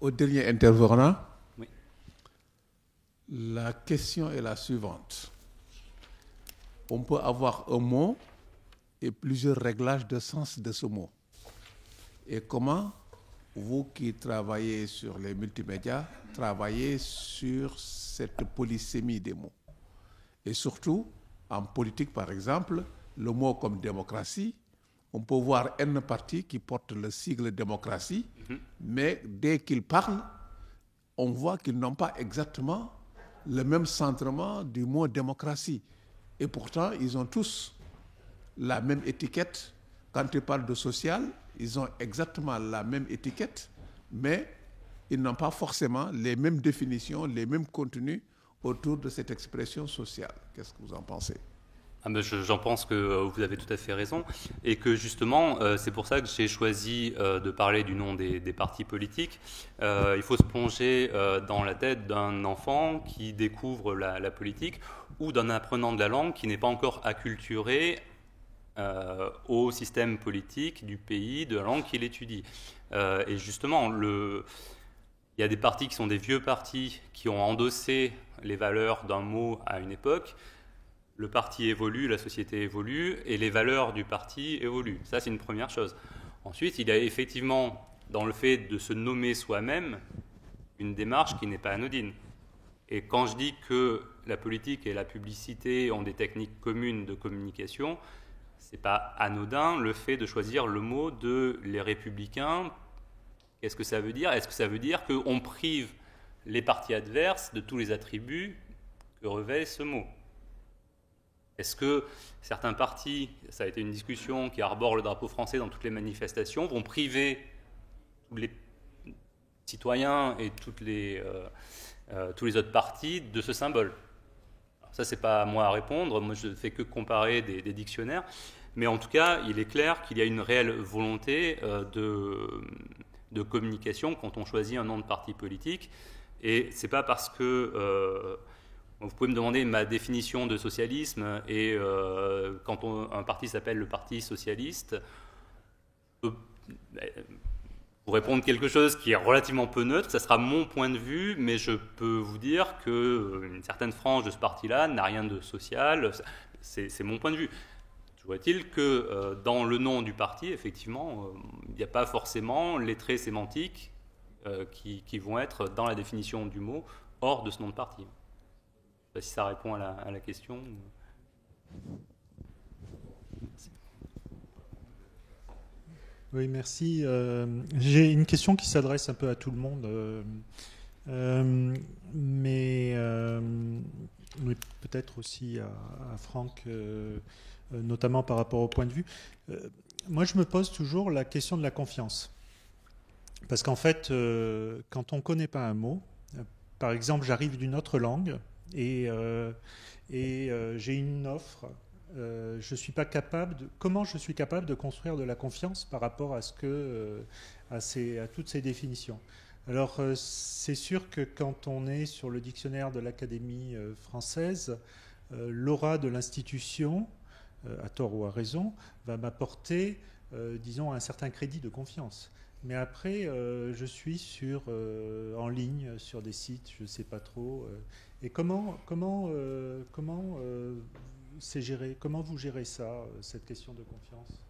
au dernier intervenant, Oui. la question est la suivante. On peut avoir un mot et plusieurs réglages de sens de ce mot. Et comment vous qui travaillez sur les multimédias, travaillez sur cette polysémie des mots. Et surtout, en politique par exemple, le mot comme démocratie, on peut voir N partis qui portent le sigle démocratie, mais dès qu'ils parlent, on voit qu'ils n'ont pas exactement le même centrement du mot démocratie. Et pourtant, ils ont tous la même étiquette. Quand ils parlent de social, ils ont exactement la même étiquette, mais ils n'ont pas forcément les mêmes définitions, les mêmes contenus autour de cette expression sociale. Qu'est-ce que vous en pensez ? J'en pense que vous avez tout à fait raison et que justement c'est pour ça que j'ai choisi de parler du nom des partis politiques. Il faut se plonger dans la tête d'un enfant qui découvre la politique ou d'un apprenant de la langue qui n'est pas encore acculturé au système politique du pays, de la langue qu'il étudie. Et justement, il y a des partis qui sont des vieux partis qui ont endossé les valeurs d'un mot à une époque. Le parti évolue, la société évolue, et les valeurs du parti évoluent. Ça, c'est une première chose. Ensuite, il y a effectivement, dans le fait de se nommer soi-même, une démarche qui n'est pas anodine. Et quand je dis que la politique et la publicité ont des techniques communes de communication, c'est pas anodin le fait de choisir le mot de les républicains. Qu'est-ce que ça veut dire ? Est-ce que ça veut dire qu'on prive les partis adverses de tous les attributs que revêt ce mot ? Est-ce que certains partis, ça a été une discussion, qui arborent le drapeau français dans toutes les manifestations, vont priver tous les citoyens et tous les autres partis de ce symbole ? Alors ça, c'est pas à moi à répondre. Moi, je ne fais que comparer des dictionnaires. Mais en tout cas, il est clair qu'il y a une réelle volonté de communication quand on choisit un nom de parti politique. Et c'est pas parce que... vous pouvez me demander ma définition de socialisme et quand un parti s'appelle le Parti socialiste, je peux vous répondre quelque chose qui est relativement peu neutre, ça sera mon point de vue, mais je peux vous dire qu'une certaine frange de ce parti-là n'a rien de social, c'est mon point de vue. Toujours est-il que dans le nom du parti, effectivement, il n'y a pas forcément les traits sémantiques qui vont être dans la définition du mot hors de ce nom de parti. Je ne sais pas si ça répond à la question. Merci. Oui, merci. J'ai une question qui s'adresse un peu à tout le monde, mais peut-être aussi à Franck, notamment par rapport au point de vue. Moi, je me pose toujours la question de la confiance. Parce qu'en fait, quand on ne connaît pas un mot, par exemple, j'arrive d'une autre langue, et j'ai une offre. Je suis pas capable comment je suis capable de construire de la confiance par rapport à toutes ces définitions. Alors c'est sûr que quand on est sur le dictionnaire de l'Académie française, l'aura de l'institution, à tort ou à raison, va m'apporter, disons, un certain crédit de confiance. Mais après, je suis en ligne sur des sites, je ne sais pas trop. Et comment c'est géré ? Comment vous gérez ça, cette question de confiance ?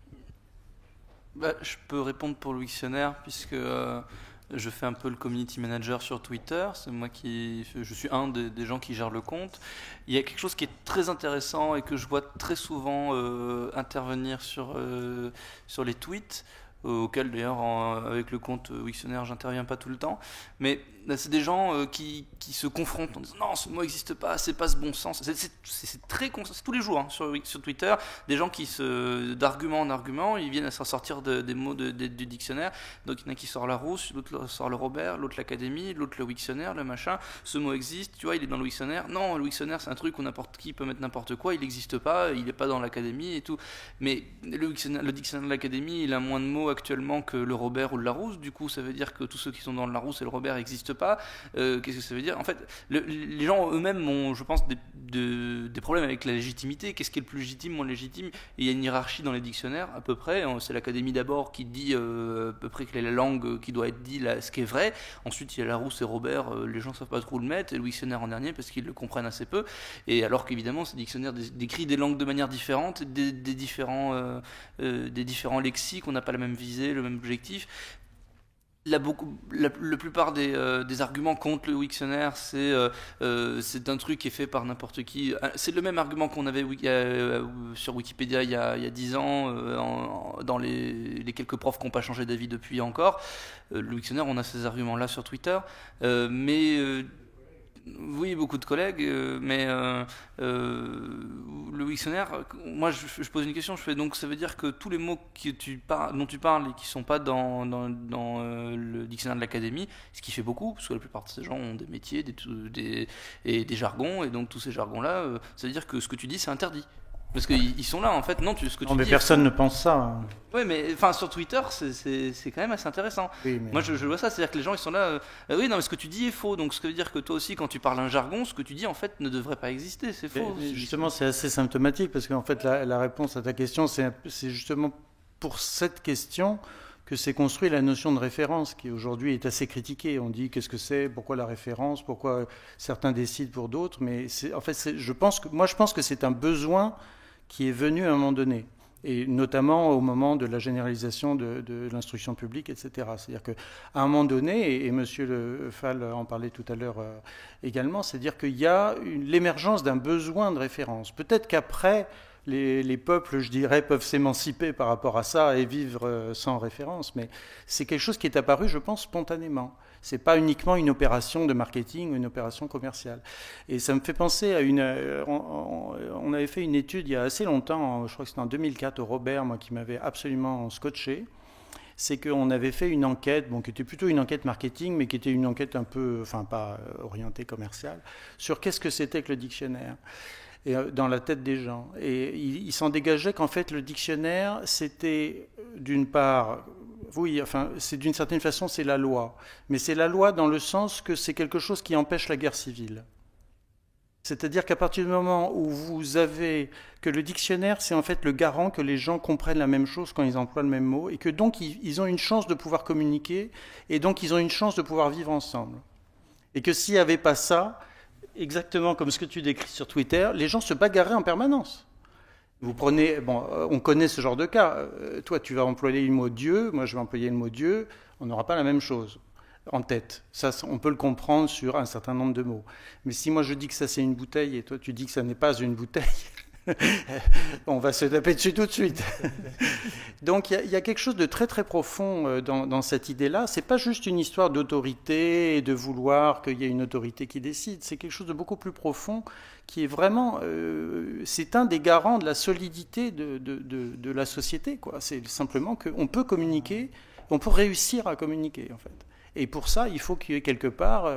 Je peux répondre pour le dictionnaire, puisque je fais un peu le community manager sur Twitter. C'est moi je suis un des gens qui gèrent le compte. Il y a quelque chose qui est très intéressant et que je vois très souvent intervenir sur les tweets, auquel d'ailleurs avec le compte Wiktionnaire j'interviens pas tout le temps, mais c'est des gens qui se confrontent en disant non, ce mot n'existe pas, c'est pas ce bon sens. C'est très constant, c'est tous les jours hein, sur Twitter, des gens qui d'argument en argument, ils viennent à s'en sortir des mots du dictionnaire. Donc il y en a qui sort Larousse, l'autre sort le Robert, l'autre l'Académie, l'autre le Wiktionnaire, le machin. Ce mot existe, tu vois, il est dans le Wiktionnaire. Non, le Wiktionnaire c'est un truc où n'importe qui peut mettre n'importe quoi, il n'existe pas, il n'est pas dans l'Académie et tout. Mais le dictionnaire de l'Académie, il a moins de mots actuellement que le Robert ou le Larousse. Du coup, ça veut dire que tous ceux qui sont dans le Larousse et le Robert n'existent n'existe pas. Qu'est-ce que ça veut dire? En fait, les gens eux-mêmes ont, je pense, des problèmes avec la légitimité. Qu'est-ce qui est le plus légitime, moins légitime? Et il y a une hiérarchie dans les dictionnaires, à peu près. C'est l'Académie d'abord qui dit à peu près quelle est la langue qui doit être dit, ce qui est vrai. Ensuite, il y a Larousse et Robert, les gens ne savent pas trop où le mettre, et le dictionnaire en dernier parce qu'ils le comprennent assez peu. Et alors qu'évidemment, ces dictionnaires décrivent des langues de manière différente, des différents lexiques, on n'a pas la même visée, le même objectif. La plupart des arguments contre le Wiktionnaire, c'est un truc qui est fait par n'importe qui. C'est le même argument qu'on avait sur Wikipédia il y a 10 ans, dans les quelques profs qui n'ont pas changé d'avis depuis encore. Le Wiktionnaire, on a ces arguments-là sur Twitter, oui, beaucoup de collègues, mais le Wiktionnaire, moi je pose une question, je fais donc ça veut dire que tous les mots dont tu parles et qui ne sont pas dans le dictionnaire de l'Académie, ce qui fait beaucoup, parce que la plupart de ces gens ont des métiers et des jargons, et donc tous ces jargons-là, ça veut dire que ce que tu dis c'est interdit. Parce qu'ils sont là, en fait. Non, mais personne ne pense ça. Oui, mais sur Twitter, c'est quand même assez intéressant. Oui, mais... Moi, je vois ça, c'est-à-dire que les gens, ils sont là. Oui, non, mais ce que tu dis est faux. Donc, ce que veut dire que toi aussi, quand tu parles un jargon, ce que tu dis, en fait, ne devrait pas exister. C'est faux. Mais justement, c'est assez symptomatique, parce qu'en fait, la réponse à ta question, c'est justement pour cette question que s'est construit la notion de référence, qui aujourd'hui est assez critiquée. On dit qu'est-ce que c'est, pourquoi la référence, pourquoi certains décident pour d'autres. Mais en fait, je pense que c'est un besoin qui est venu à un moment donné, et notamment au moment de la généralisation de l'instruction publique, etc. C'est-à-dire qu'à un moment donné, et M. Le Fall en parlait tout à l'heure également, c'est-à-dire qu'il y a l'émergence d'un besoin de référence. Peut-être qu'après, les peuples, je dirais, peuvent s'émanciper par rapport à ça et vivre sans référence, mais c'est quelque chose qui est apparu, je pense, spontanément. Ce n'est pas uniquement une opération de marketing ou une opération commerciale. Et ça me fait penser à on avait fait une étude il y a assez longtemps, je crois que c'était en 2004 au Robert, moi, qui m'avait absolument scotché. C'est qu'on avait fait une enquête, qui était plutôt une enquête marketing, mais qui était une enquête un peu, enfin pas orientée commerciale, sur qu'est-ce que c'était que le dictionnaire. Et dans la tête des gens. Et il s'en dégageait qu'en fait, le dictionnaire, c'était d'une part, oui, enfin, c'est d'une certaine façon, c'est la loi. Mais c'est la loi dans le sens que c'est quelque chose qui empêche la guerre civile. C'est-à-dire qu'à partir du moment où vous avez que le dictionnaire, c'est en fait le garant que les gens comprennent la même chose quand ils emploient le même mot, et que donc ils ont une chance de pouvoir communiquer, et donc ils ont une chance de pouvoir vivre ensemble. Et que s'il n'y avait pas ça, exactement comme ce que tu décris sur Twitter, les gens se bagarraient en permanence. Vous prenez, on connaît ce genre de cas. Toi, tu vas employer le mot Dieu, moi je vais employer le mot Dieu, on n'aura pas la même chose en tête. Ça, on peut le comprendre sur un certain nombre de mots. Mais si moi je dis que ça c'est une bouteille et toi tu dis que ça n'est pas une bouteille, on va se taper dessus tout de suite. Donc il y a quelque chose de très très profond dans cette idée-là. C'est pas juste une histoire d'autorité et de vouloir qu'il y ait une autorité qui décide. C'est quelque chose de beaucoup plus profond qui est vraiment... c'est un des garants de la solidité de la société, quoi. C'est simplement qu'on peut communiquer, on peut réussir à communiquer, en fait. Et pour ça, il faut qu'il y ait quelque part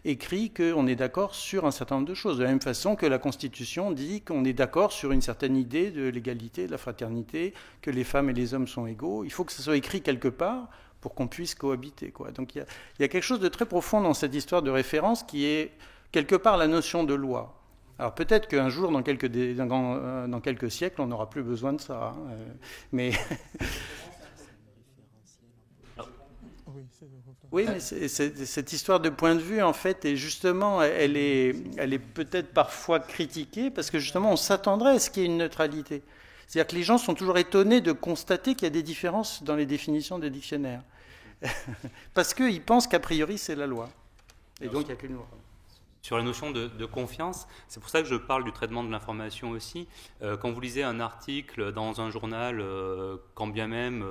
écrit qu'on est d'accord sur un certain nombre de choses. De la même façon que la Constitution dit qu'on est d'accord sur une certaine idée de l'égalité, de la fraternité, que les femmes et les hommes sont égaux. Il faut que ça soit écrit quelque part pour qu'on puisse cohabiter, quoi. Donc il y a quelque chose de très profond dans cette histoire de référence qui est quelque part la notion de loi. Alors peut-être qu'un jour, dans quelques siècles, on n'aura plus besoin de ça. Mais... Oui, mais cette histoire de point de vue, en fait, et justement, elle est peut-être parfois critiquée parce que justement, on s'attendrait à ce qu'il y ait une neutralité. C'est-à-dire que les gens sont toujours étonnés de constater qu'il y a des différences dans les définitions des dictionnaires. Parce qu'ils pensent qu'a priori, c'est la loi. Et donc, il n'y a qu'une loi. Sur la notion de confiance, c'est pour ça que je parle du traitement de l'information aussi. Quand vous lisez un article dans un journal, quand bien même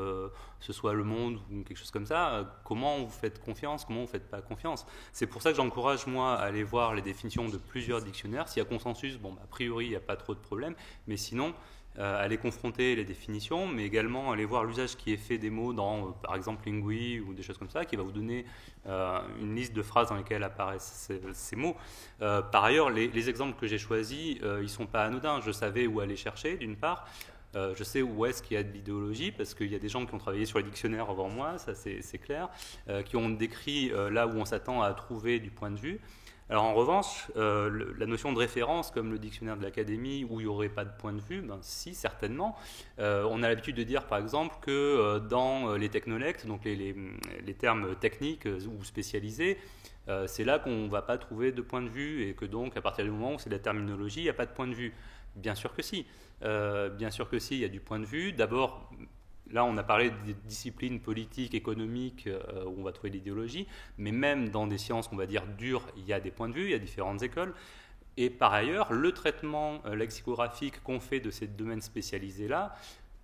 ce soit Le Monde ou quelque chose comme ça, comment vous faites confiance, comment vous ne faites pas confiance? C'est pour ça que j'encourage, moi, à aller voir les définitions de plusieurs dictionnaires. S'il y a consensus, a priori, il n'y a pas trop de problème. Mais sinon, aller confronter les définitions, mais également aller voir l'usage qui est fait des mots dans, par exemple, Lingui ou des choses comme ça, qui va vous donner une liste de phrases dans lesquelles apparaissent ces mots. Par ailleurs, les exemples que j'ai choisis, ils ne sont pas anodins. Je savais où aller chercher, d'une part. Je sais où est-ce qu'il y a de l'idéologie, parce qu'il y a des gens qui ont travaillé sur les dictionnaires avant moi, ça c'est clair, qui ont décrit là où on s'attend à trouver du point de vue. Alors en revanche, la notion de référence, comme le dictionnaire de l'Académie, où il n'y aurait pas de point de vue, ben si, certainement. On a l'habitude de dire, par exemple, que dans les technolectes, donc les termes techniques ou spécialisés, c'est là qu'on ne va pas trouver de point de vue, et que donc, à partir du moment où c'est de la terminologie, il n'y a pas de point de vue. Bien sûr que si. Bien sûr que si, il y a du point de vue. D'abord, là, on a parlé des disciplines politiques, économiques, où on va trouver l'idéologie, mais même dans des sciences, on va dire, dures, il y a des points de vue, il y a différentes écoles. Et par ailleurs, le traitement lexicographique qu'on fait de ces domaines spécialisés-là,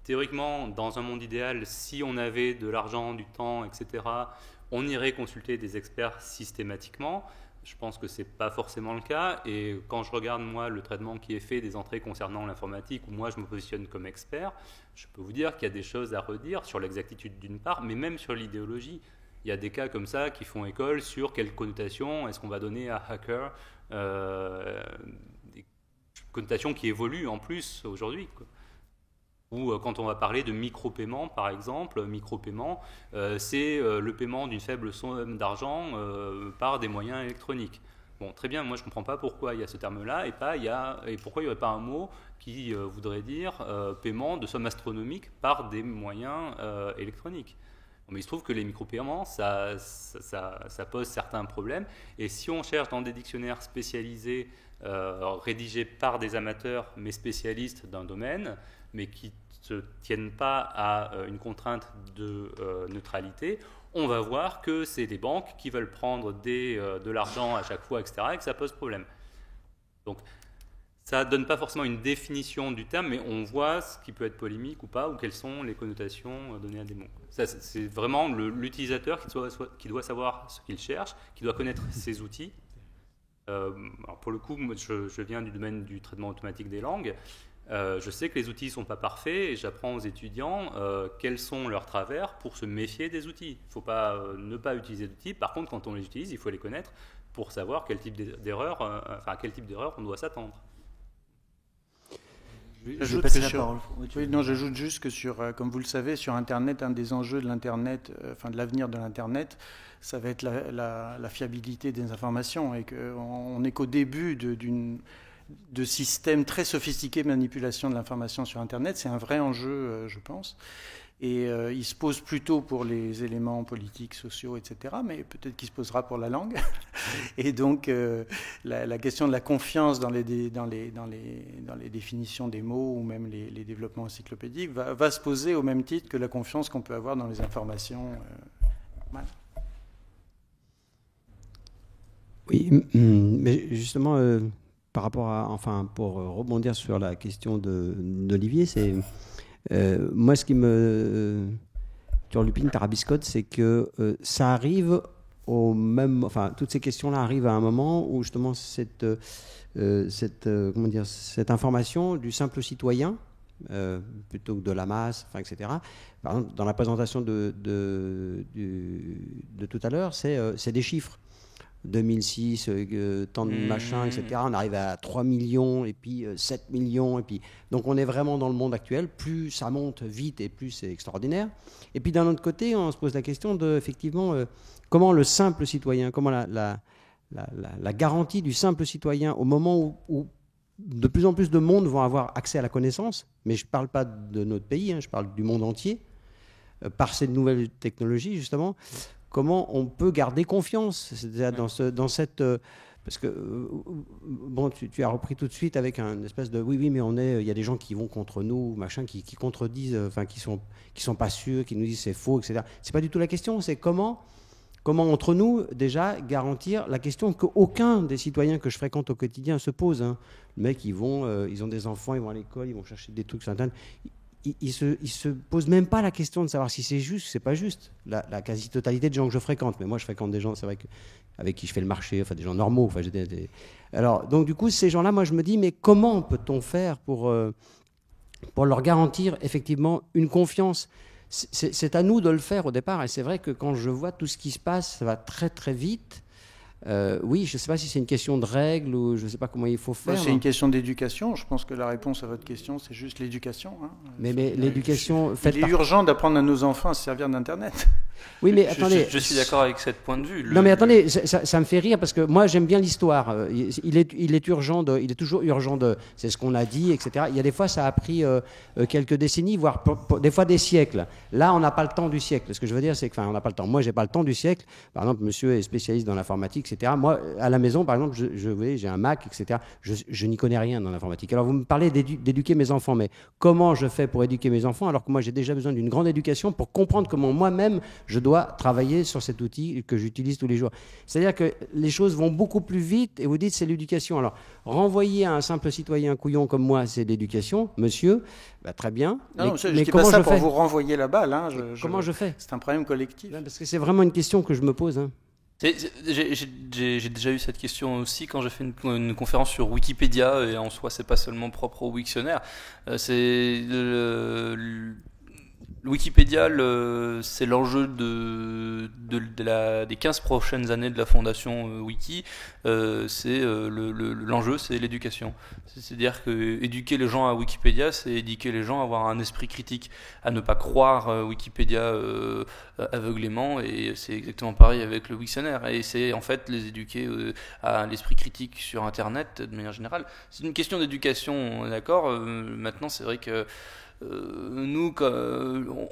théoriquement, dans un monde idéal, si on avait de l'argent, du temps, etc., on irait consulter des experts systématiquement. Je pense que ce n'est pas forcément le cas, et quand je regarde moi le traitement qui est fait des entrées concernant l'informatique, où moi je me positionne comme expert, je peux vous dire qu'il y a des choses à redire sur l'exactitude d'une part, mais même sur l'idéologie. Il y a des cas comme ça qui font école sur quelle connotation est-ce qu'on va donner à hacker, des connotations qui évoluent en plus aujourd'hui, quoi. Ou quand on va parler de micro-paiement, par exemple, micro-paiement, c'est le paiement d'une faible somme d'argent par des moyens électroniques. Bon, très bien, moi je ne comprends pas pourquoi il y a ce terme-là et pourquoi il n'y aurait pas un mot qui voudrait dire paiement de sommes astronomiques par des moyens électroniques. Mais il se trouve que les micro-paiements, ça pose certains problèmes. Et si on cherche dans des dictionnaires spécialisés, rédigés par des amateurs, mais spécialistes d'un domaine, mais qui ne se tiennent pas à une contrainte de neutralité, on va voir que c'est des banques qui veulent prendre de l'argent à chaque fois, etc., et que ça pose problème. Donc, ça ne donne pas forcément une définition du terme, mais on voit ce qui peut être polémique ou pas, ou quelles sont les connotations données à des mots. Ça, c'est vraiment l'utilisateur qui doit savoir ce qu'il cherche, qui doit connaître ses outils. Alors pour le coup, moi, je viens du domaine du traitement automatique des langues. Je sais que les outils ne sont pas parfaits et j'apprends aux étudiants quels sont leurs travers pour se méfier des outils. Il ne faut pas ne pas utiliser d'outils. Par contre, quand on les utilise, il faut les connaître pour savoir quel type d'erreur on doit s'attendre. J'ajoute juste que comme vous le savez, sur Internet, un des enjeux de l'Internet, de l'avenir de l'Internet, ça va être la fiabilité des informations, et qu'on n'est qu'au début de systèmes très sophistiqués de manipulation de l'information sur Internet. C'est un vrai enjeu, je pense. Et il se pose plutôt pour les éléments politiques, sociaux, etc., mais peut-être qu'il se posera pour la langue. Et donc, la question de la confiance dans les définitions des mots ou même les développements encyclopédiques va se poser au même titre que la confiance qu'on peut avoir dans les informations. Voilà. Oui, mais justement, par rapport pour rebondir sur la question d'Olivier, c'est... moi, ce qui me turlupine, tarabiscote, c'est que ça arrive toutes ces questions-là arrivent à un moment où justement cette information du simple citoyen, plutôt que de la masse, etc. Par exemple, dans la présentation de tout à l'heure, c'est des chiffres. 2006, tant de machins, etc. On arrive à 3 millions, et puis 7 millions. Et puis... Donc on est vraiment dans le monde actuel. Plus ça monte vite, et plus c'est extraordinaire. Et puis d'un autre côté, on se pose la question de, effectivement, comment le simple citoyen, comment la garantie du simple citoyen, au moment où de plus en plus de monde vont avoir accès à la connaissance, mais je ne parle pas de notre pays, je parle du monde entier, par ces nouvelles technologies, justement. Comment on peut garder confiance dans cette... parce que, bon, tu as repris tout de suite avec un espèce de... Oui, mais il y a des gens qui vont contre nous, machin, qui contredisent, qui sont pas sûrs, qui nous disent c'est faux, etc. C'est pas du tout la question, c'est comment entre nous, déjà, garantir la question qu'aucun des citoyens que je fréquente au quotidien se pose. Hein. Le mec, ils ont des enfants, ils vont à l'école, ils vont chercher des trucs sur Internet. Ils se posent même pas la question de savoir si c'est juste ou c'est pas juste. La quasi-totalité de gens que je fréquente, mais moi je fréquente des gens, c'est vrai, avec qui je fais le marché, des gens normaux. Alors, donc du coup, ces gens-là, moi je me dis, mais comment peut-on faire pour leur garantir effectivement une confiance ? C'est à nous de le faire au départ, et c'est vrai que quand je vois tout ce qui se passe, ça va très très vite. Oui, je ne sais pas si c'est une question de règles ou je ne sais pas comment il faut faire. C'est une question d'éducation. Je pense que la réponse à votre question, c'est juste l'éducation. Hein. Mais l'éducation... Il est urgent d'apprendre à nos enfants à se servir d'Internet. Oui, mais attendez... Je suis d'accord avec ce point de vue. Non, mais attendez, ça me fait rire parce que moi, j'aime bien l'histoire. Il est toujours urgent de... C'est ce qu'on a dit, etc. Il y a des fois, ça a pris quelques décennies, voire des fois des siècles. Là, on n'a pas le temps du siècle. Ce que je veux dire, c'est qu'on n'a pas le temps. Moi, j'ai pas le temps du siècle. Par exemple, monsieur est spécialiste dans l'informatique, etc. Moi, à la maison, par exemple, j'ai un Mac, etc. Je n'y connais rien dans l'informatique. Alors, vous me parlez d'éduquer mes enfants, mais comment je fais pour éduquer mes enfants alors que moi, j'ai déjà besoin d'une grande éducation pour comprendre comment moi-même, je dois travailler sur cet outil que j'utilise tous les jours. C'est-à-dire que les choses vont beaucoup plus vite et vous dites c'est l'éducation. Alors, renvoyer à un simple citoyen couillon comme moi, c'est l'éducation, monsieur, bah, très bien. Non, je ne dis pas ça pour vous renvoyer la balle. Hein. Comment je fais ? C'est un problème collectif. Parce que c'est vraiment une question que je me pose. Hein. J'ai déjà eu cette question aussi quand j'ai fait une conférence sur Wikipédia, et en soi c'est pas seulement propre au Wiktionnaire, c'est Wikipédia, c'est l'enjeu des 15 prochaines années de la fondation Wiki. L'enjeu, c'est l'éducation. C'est-à-dire que éduquer les gens à Wikipédia, c'est éduquer les gens à avoir un esprit critique, à ne pas croire Wikipédia aveuglément. Et c'est exactement pareil avec le Wiktionnaire. Et c'est en fait les éduquer à l'esprit critique sur Internet de manière générale. C'est une question d'éducation, d'accord. Maintenant, c'est vrai que nous,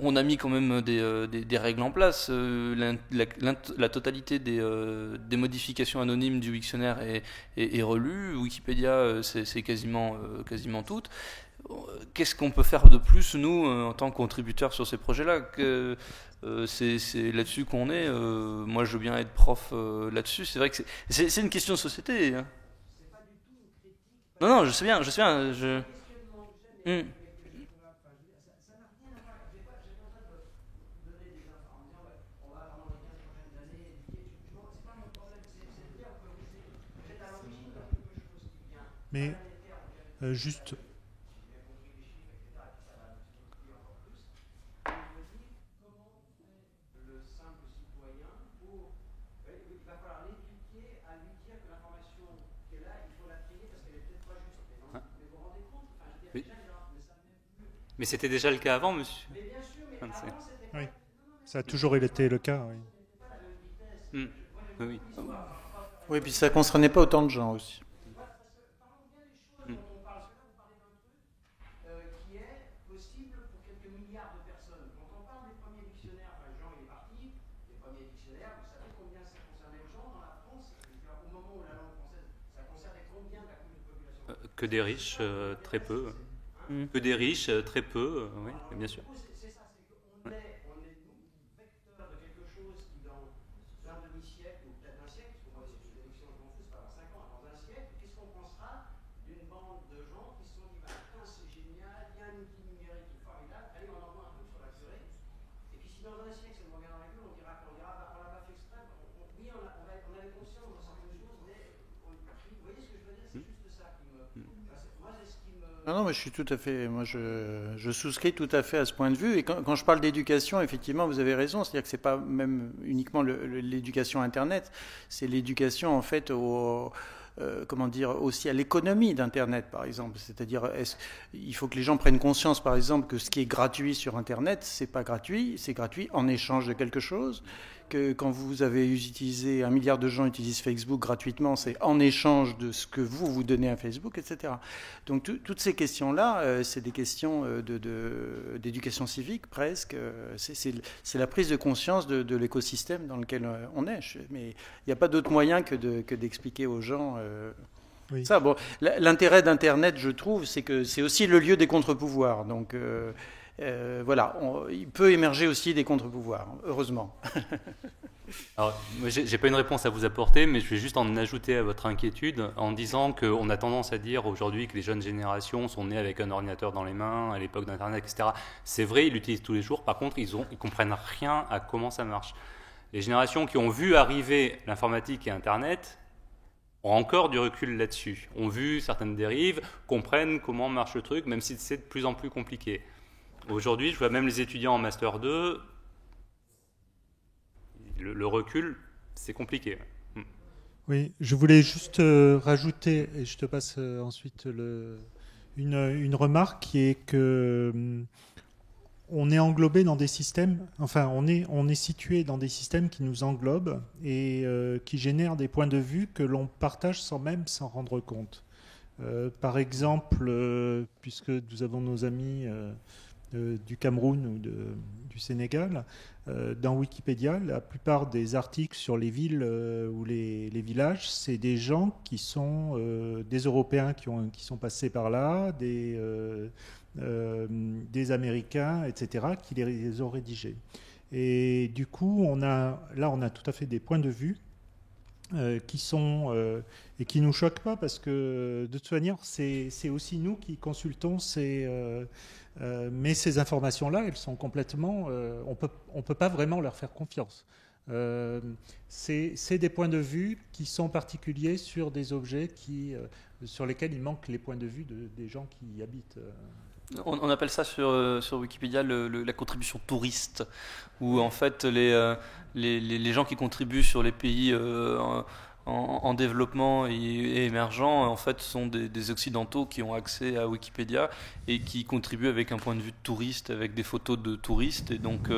on a mis quand même des règles en place. La totalité des modifications anonymes du Wiktionnaire est relue. Wikipédia, c'est quasiment toutes. Qu'est-ce qu'on peut faire de plus, nous, en tant que contributeurs sur ces projets-là c'est là-dessus qu'on est. Moi, je veux bien être prof là-dessus. C'est vrai que c'est une question de société. Hein. Non, je sais bien. Mais juste... Mais c'était déjà le cas avant, monsieur. Oui, ça a toujours été le cas. Oui. Oui. Oui, puis ça ne concernait pas autant de gens aussi. Que des riches, très peu. Que des riches, très peu, oui, bien sûr. Non, mais je suis tout à fait. Moi, je souscris tout à fait à ce point de vue. Et quand je parle d'éducation, effectivement, vous avez raison. C'est-à-dire que c'est pas même uniquement l'éducation Internet, c'est l'éducation en fait comment dire, aussi à l'économie d'Internet, par exemple. C'est-à-dire, il faut que les gens prennent conscience, par exemple, que ce qui est gratuit sur Internet, c'est pas gratuit, c'est gratuit en échange de quelque chose. Que quand vous avez utilisé, 1 milliard de gens utilisent Facebook gratuitement, c'est en échange de ce que vous donnez à Facebook, etc. Donc toutes ces questions-là, c'est des questions d'éducation civique presque. C'est la prise de conscience de l'écosystème dans lequel on est. Mais il n'y a pas d'autre moyen que d'expliquer aux gens. Oui. Ça, bon, l'intérêt d'Internet, je trouve, c'est que c'est aussi le lieu des contre-pouvoirs. Donc voilà, il peut émerger aussi des contre-pouvoirs, heureusement. Alors, j'ai pas une réponse à vous apporter, mais je vais juste en ajouter à votre inquiétude en disant qu'on a tendance à dire aujourd'hui que les jeunes générations sont nées avec un ordinateur dans les mains à l'époque d'Internet, etc. C'est vrai, ils l'utilisent tous les jours. Par contre, ils comprennent rien à comment ça marche. Les générations qui ont vu arriver l'informatique et Internet ont encore du recul là-dessus, ont vu certaines dérives, comprennent comment marche le truc, même si c'est de plus en plus compliqué. Aujourd'hui, je vois même les étudiants en Master 2, le recul, c'est compliqué. Oui, je voulais juste rajouter, et je te passe ensuite une remarque qui est que on est englobé dans des systèmes, enfin on est situé dans des systèmes qui nous englobent et qui génèrent des points de vue que l'on partage sans même s'en rendre compte. Par exemple, puisque nous avons nos amis du Cameroun ou du Sénégal, dans Wikipédia, la plupart des articles sur les villes ou les villages, c'est des gens qui sont des Européens qui sont passés par là, des Américains, etc., qui les ont rédigés. Et du coup, on a tout à fait des points de vue qui sont et qui nous choquent pas, parce que de toute manière, c'est aussi nous qui consultons mais ces informations-là, elles sont complètement, on peut pas vraiment leur faire confiance. C'est des points de vue qui sont particuliers sur des objets sur lesquels il manque les points de vue des gens qui y habitent. On appelle ça sur Wikipédia la contribution touriste, où en fait les gens qui contribuent sur les pays en développement et émergents, en fait, sont des Occidentaux qui ont accès à Wikipédia et qui contribuent avec un point de vue de touriste, avec des photos de touristes. Et donc,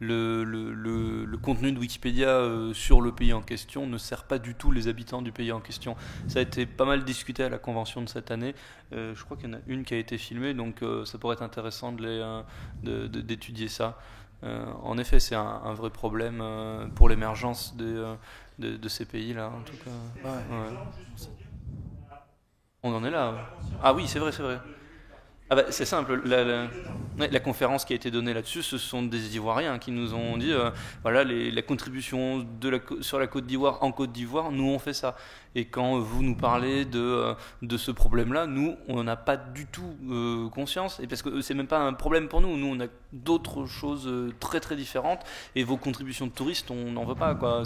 le contenu de Wikipédia sur le pays en question ne sert pas du tout les habitants du pays en question. Ça a été pas mal discuté à la convention de cette année. Je crois qu'il y en a une qui a été filmée, donc ça pourrait être intéressant d'étudier ça. En effet, c'est un vrai problème pour l'émergence de ces pays-là, en tout cas. Ouais. On en est là. Ah oui, c'est vrai. Ah bah, c'est simple, la conférence qui a été donnée là-dessus, ce sont des Ivoiriens qui nous ont dit, voilà, la contribution sur la Côte d'Ivoire, en Côte d'Ivoire, nous on fait ça. Et quand vous nous parlez de ce problème-là, nous, on n'en a pas du tout conscience, et parce que c'est même pas un problème pour nous. Nous, on a d'autres choses très très différentes, et vos contributions de touristes, on n'en veut pas, quoi.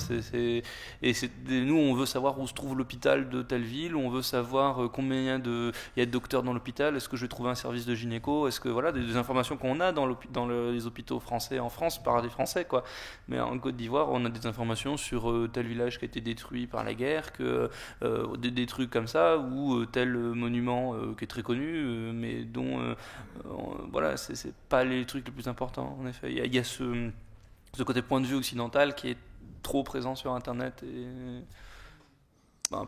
Nous, on veut savoir où se trouve l'hôpital de telle ville, on veut savoir combien il y a de docteurs dans l'hôpital, est-ce que je vais trouver un service de gynéco, est-ce que, voilà, des informations qu'on a dans les hôpitaux français en France par des Français, quoi. Mais en Côte d'Ivoire, on a des informations sur tel village qui a été détruit par la guerre, des trucs comme ça, ou tel monument qui est très connu, mais dont voilà, c'est pas les trucs les plus importants. En effet, il y a ce côté point de vue occidental qui est trop présent sur Internet, et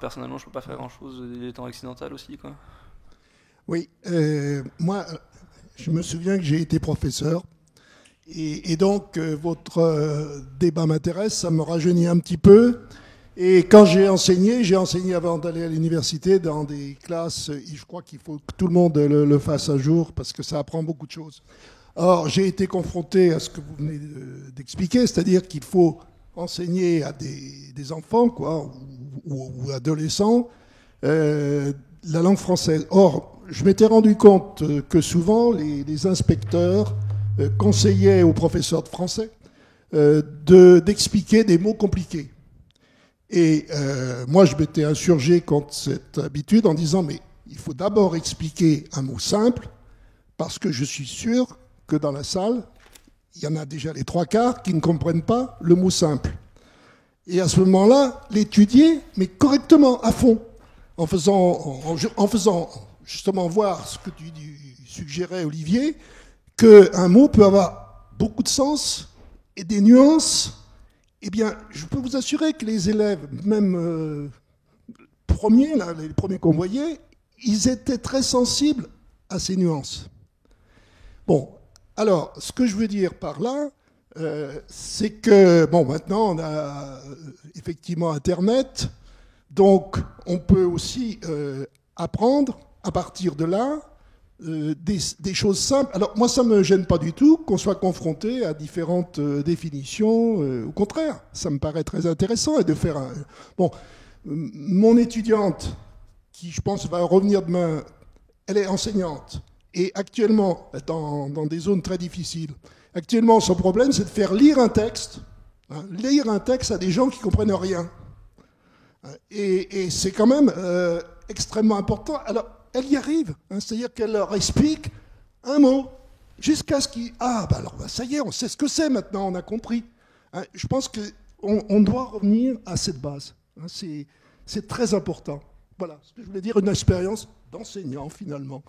personnellement, je peux pas faire grand chose étant occidental aussi, quoi. Oui, moi, je me souviens que j'ai été professeur, et donc votre débat m'intéresse, ça me rajeunit un petit peu. Et quand j'ai enseigné avant d'aller à l'université dans des classes, et je crois qu'il faut que tout le monde le fasse un jour, parce que ça apprend beaucoup de choses. Or, j'ai été confronté à ce que vous venez d'expliquer, c'est-à-dire qu'il faut enseigner à des enfants, quoi, ou adolescents, la langue française. Or, je m'étais rendu compte que souvent, les inspecteurs conseillaient aux professeurs de français d'expliquer des mots compliqués. Et moi, je m'étais insurgé contre cette habitude en disant, mais il faut d'abord expliquer un mot simple, parce que je suis sûr que dans la salle, il y en a déjà les 3/4 qui ne comprennent pas le mot simple. Et à ce moment-là, l'étudier, mais correctement, à fond, en faisant justement voir ce que tu suggérais, Olivier, qu'un mot peut avoir beaucoup de sens et des nuances. Eh bien, je peux vous assurer que les élèves, même les premiers qu'on voyait, ils étaient très sensibles à ces nuances. Bon, alors, ce que je veux dire par là, c'est que, bon, maintenant, on a effectivement Internet, donc on peut aussi apprendre, à partir de là, des choses simples. Alors moi, ça ne me gêne pas du tout qu'on soit confronté à différentes définitions. Au contraire, ça me paraît très intéressant. Et de faire Bon, mon étudiante, qui je pense va revenir demain, elle est enseignante. Et actuellement, dans des zones très difficiles, actuellement, son problème, c'est de faire lire un texte à des gens qui ne comprennent rien. Et c'est quand même extrêmement important. Alors, elle y arrive, c'est-à-dire qu'elle leur explique un mot, jusqu'à ce qu'ils... alors ça y est, on sait ce que c'est maintenant, on a compris. Je pense qu'on doit revenir à cette base. C'est très important. Voilà ce que je voulais dire, une expérience d'enseignant finalement.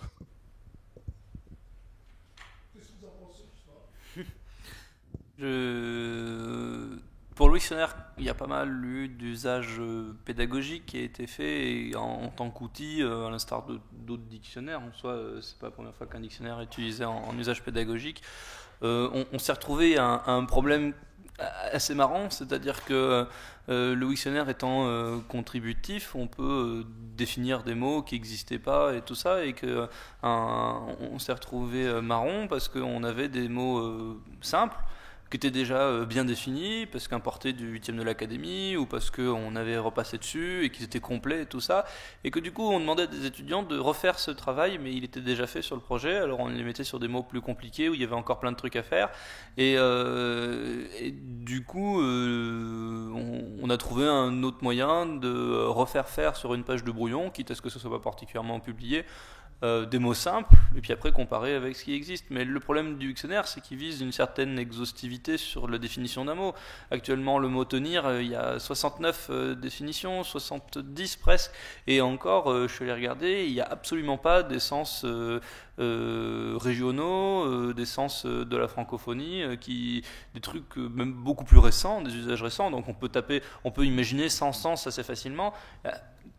Pour le dictionnaire, il y a pas mal eu d'usages pédagogiques qui a été fait et en tant qu'outil, à l'instar d'autres dictionnaires. En soi, c'est pas la première fois qu'un dictionnaire est utilisé en usage pédagogique. On s'est retrouvé à un problème assez marrant, c'est-à-dire que le dictionnaire étant contributif, on peut définir des mots qui n'existaient pas et tout ça, et que on s'est retrouvé marron parce qu'on avait des mots simples qui étaient déjà bien définis, parce qu'importés du 8e de l'académie, ou parce qu'on avait repassé dessus, et qu'ils étaient complets et tout ça, et que du coup on demandait à des étudiants de refaire ce travail, mais il était déjà fait sur le projet, alors on les mettait sur des mots plus compliqués, où il y avait encore plein de trucs à faire, et du coup on a trouvé un autre moyen de refaire faire sur une page de brouillon, quitte à ce que ce soit pas particulièrement publié, des mots simples, et puis après comparer avec ce qui existe. Mais le problème du dictionnaire, c'est qu'il vise une certaine exhaustivité sur la définition d'un mot. Actuellement, le mot tenir, il y a 69 définitions, 70 presque, et encore, je suis allé regarder, il n'y a absolument pas des sens régionaux, des sens de la francophonie, des trucs même beaucoup plus récents, des usages récents, donc on peut imaginer 100 sens assez facilement.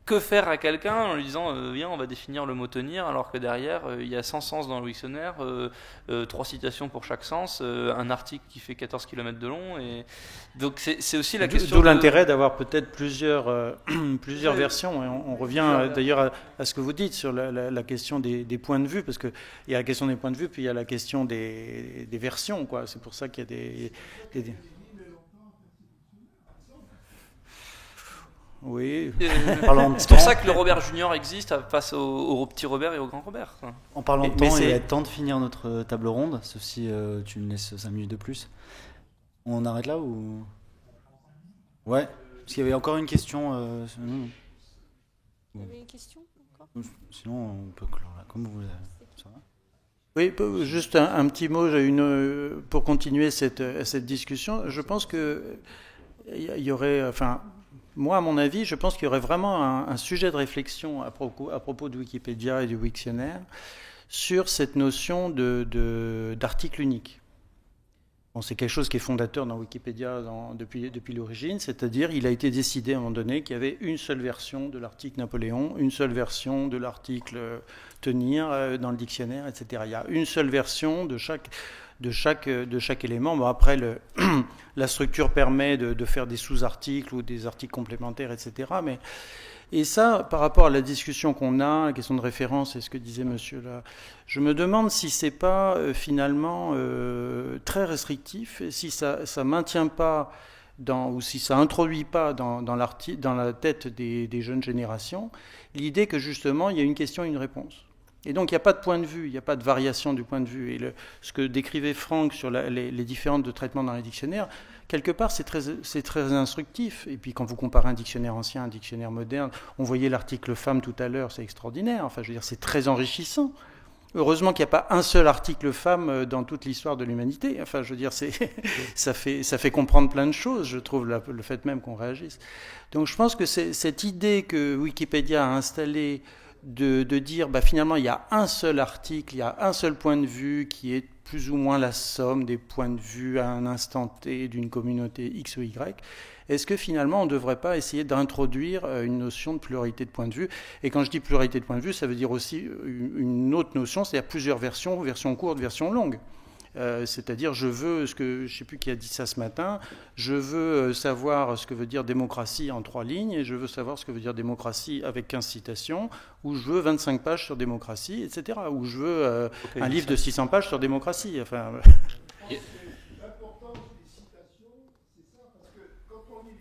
Que faire à quelqu'un en lui disant viens, on va définir le mot tenir, alors que derrière il y a 100 sens dans le dictionnaire, 3 citations pour chaque sens, un article qui fait 14 km de long, et donc c'est aussi la question. D'où l'intérêt d'avoir peut-être plusieurs versions. Et on revient d'ailleurs à ce que vous dites sur la question des points de vue, parce qu'il y a la question des points de vue, puis il y a la question des versions, quoi. C'est pour ça qu'il y a des... Oui. C'est pour ça que le Robert Junior existe face au petit Robert et au grand Robert. En parlant de temps, il est temps de finir notre table ronde, sauf si tu me laisses 5 minutes de plus. On arrête là ou... Ouais, parce qu'il y avait encore une question. Il y avait une question encore ? Sinon, on peut clore là, comme vous voulez. Ça va ? Oui, juste un petit mot pour continuer cette discussion. Je pense qu'il y aurait... Enfin, moi, à mon avis, je pense qu'il y aurait vraiment un sujet de réflexion à propos de Wikipédia et du Wiktionnaire sur cette notion d'article unique. Bon, c'est quelque chose qui est fondateur dans Wikipédia depuis l'origine, c'est-à-dire il a été décidé à un moment donné qu'il y avait une seule version de l'article Napoléon, une seule version de l'article tenir dans le dictionnaire, etc. Il y a une seule version de chaque élément. Bon, après, la structure permet de faire des sous-articles ou des articles complémentaires, etc. Et ça, par rapport à la discussion qu'on a, la question de référence et ce que disait monsieur là, je me demande si c'est pas finalement très restrictif, et si ça maintient pas ou si ça introduit pas dans la tête des jeunes générations l'idée que justement il y a une question et une réponse. Et donc il n'y a pas de point de vue, il n'y a pas de variation du point de vue. Et ce que décrivait Franck sur les différences de traitement dans les dictionnaires, quelque part c'est très instructif. Et puis quand vous comparez un dictionnaire ancien, un dictionnaire moderne, on voyait l'article femme tout à l'heure, c'est extraordinaire. Enfin, je veux dire, c'est très enrichissant. Heureusement qu'il n'y a pas un seul article femme dans toute l'histoire de l'humanité. Enfin, je veux dire, ça fait comprendre plein de choses, je trouve, le fait même qu'on réagisse. Donc je pense que c'est cette idée que Wikipédia a installée de dire finalement il y a un seul article, il y a un seul point de vue qui est plus ou moins la somme des points de vue à un instant T d'une communauté X ou Y. Est-ce que finalement on ne devrait pas essayer d'introduire une notion de pluralité de points de vue ? Et quand je dis pluralité de points de vue, ça veut dire aussi une autre notion, c'est-à-dire plusieurs versions courtes, versions longues. C'est-à-dire, je ne sais plus qui a dit ça ce matin, je veux savoir ce que veut dire démocratie en 3 lignes, et je veux savoir ce que veut dire démocratie avec 15 citations, ou je veux 25 pages sur démocratie, etc. Ou je veux un livre de 600 pages sur démocratie. Enfin... L'importance des citations, c'est ça, parce que quand on lit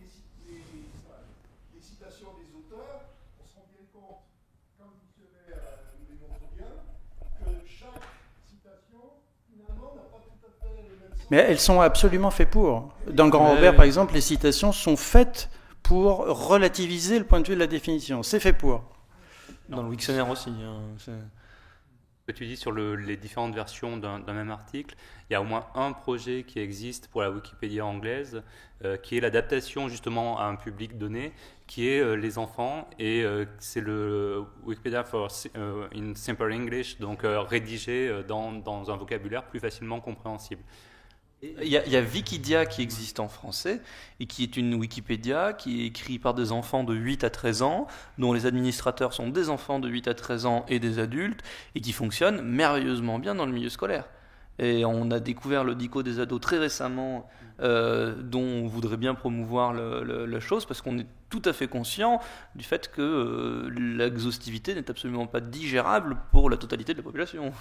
les citations des auteurs, on se rend bien compte, comme le dictionnaire nous les montre bien, que chaque citation, finalement, n'a pas tout à fait le même sens. Mais elles sont absolument faites pour. Dans le Grand Robert, par exemple, les citations sont faites pour relativiser le point de vue de la définition. C'est fait pour. Dans le dictionnaire aussi. que tu dis sur les différentes versions d'un même article, il y a au moins un projet qui existe pour la Wikipédia anglaise, qui est l'adaptation justement à un public donné, qui est les enfants, et c'est le Wikipedia in Simple English, donc rédigé dans un vocabulaire plus facilement compréhensible. Il y a Wikidia qui existe en français et qui est une Wikipédia qui est écrite par des enfants de 8 à 13 ans, dont les administrateurs sont des enfants de 8 à 13 ans et des adultes, et qui fonctionne merveilleusement bien dans le milieu scolaire. Et on a découvert le Dico des ados très récemment, dont on voudrait bien promouvoir la chose, parce qu'on est tout à fait conscient du fait que l'exhaustivité n'est absolument pas digérable pour la totalité de la population.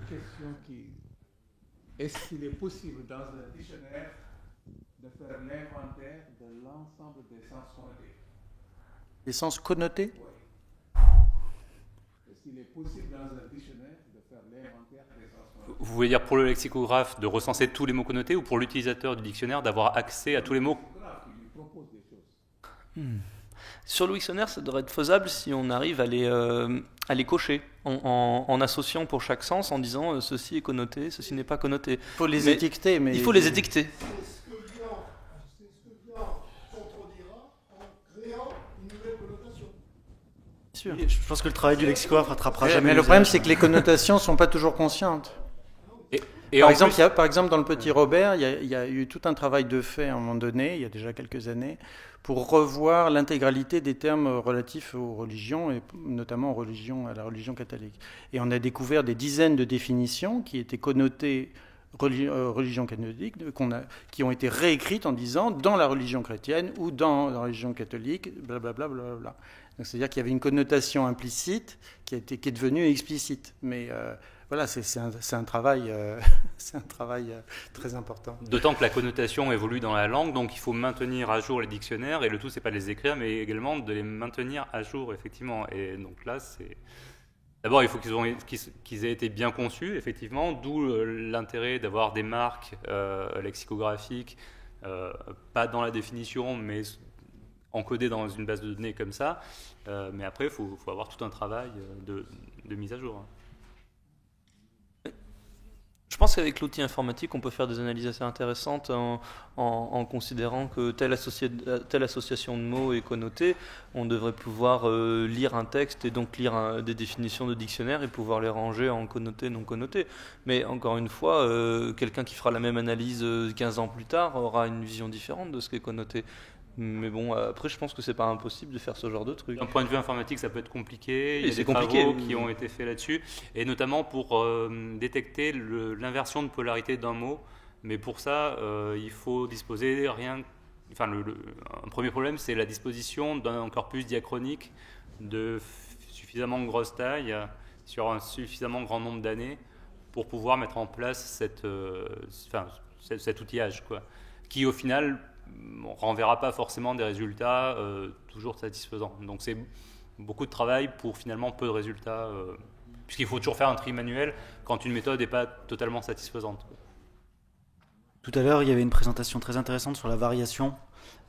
Question qui... Est-ce qu'il est possible dans un dictionnaire de faire l'inventaire de l'ensemble des sens connotés? Les sens connotés? Oui. Est-ce qu'il est possible dans un dictionnaire de faire l'inventaire des sens connotés? Vous voulez dire pour le lexicographe de recenser tous les mots connotés, ou pour l'utilisateur du dictionnaire d'avoir accès à tous les mots? Il lui propose des choses. Sur le dictionnaire, ça devrait être faisable si on arrive à les cocher en associant pour chaque sens, en disant ceci est connoté, ceci n'est pas connoté. Il faut les étiqueter, mais... Il faut les étiqueter. C'est ce que Vian contredira en créant une nouvelle connotation. Sûr. Je pense que le travail du lexicographe rattrapera jamais. Mais le problème, c'est que les connotations ne sont pas toujours conscientes. Par exemple, dans le Petit Robert, il y a eu tout un travail de fait à un moment donné, il y a déjà quelques années, pour revoir l'intégralité des termes relatifs aux religions, et notamment à la religion catholique. Et on a découvert des dizaines de définitions qui étaient connotées religion catholique, qui ont été réécrites en disant dans la religion chrétienne ou dans la religion catholique, blablabla. Bla. Donc c'est-à-dire qu'il y avait une connotation implicite qui est devenue explicite. Mais voilà, c'est un travail très important. D'autant que la connotation évolue dans la langue, donc il faut maintenir à jour les dictionnaires, et le tout, c'est pas de les écrire, mais également de les maintenir à jour, effectivement. Et donc là, c'est... D'abord, il faut qu'ils aient été bien conçus, effectivement, d'où l'intérêt d'avoir des marques lexicographiques, pas dans la définition, mais encodées dans une base de données comme ça. Mais après, il faut avoir tout un travail de mise à jour. Je pense qu'avec l'outil informatique, on peut faire des analyses assez intéressantes en considérant que telle association de mots est connotée. On devrait pouvoir lire un texte et donc lire des définitions de dictionnaire et pouvoir les ranger en connoté, non connoté. Mais encore une fois, quelqu'un qui fera la même analyse 15 ans plus tard aura une vision différente de ce qui est connoté. Mais bon, après, je pense que c'est pas impossible de faire ce genre de truc. D'un point de vue informatique, ça peut être compliqué. Il y a des travaux qui ont été faits là-dessus, et notamment pour détecter l'inversion de polarité d'un mot. Mais pour ça, il faut disposer un premier problème, c'est la disposition d'un corpus diachronique de suffisamment grosse taille sur un suffisamment grand nombre d'années pour pouvoir mettre en place cet outillage, quoi, qui au final on renverra pas forcément des résultats toujours satisfaisants. Donc c'est beaucoup de travail pour finalement peu de résultats, puisqu'il faut toujours faire un tri manuel quand une méthode n'est pas totalement satisfaisante. Tout à l'heure, il y avait une présentation très intéressante sur la variation,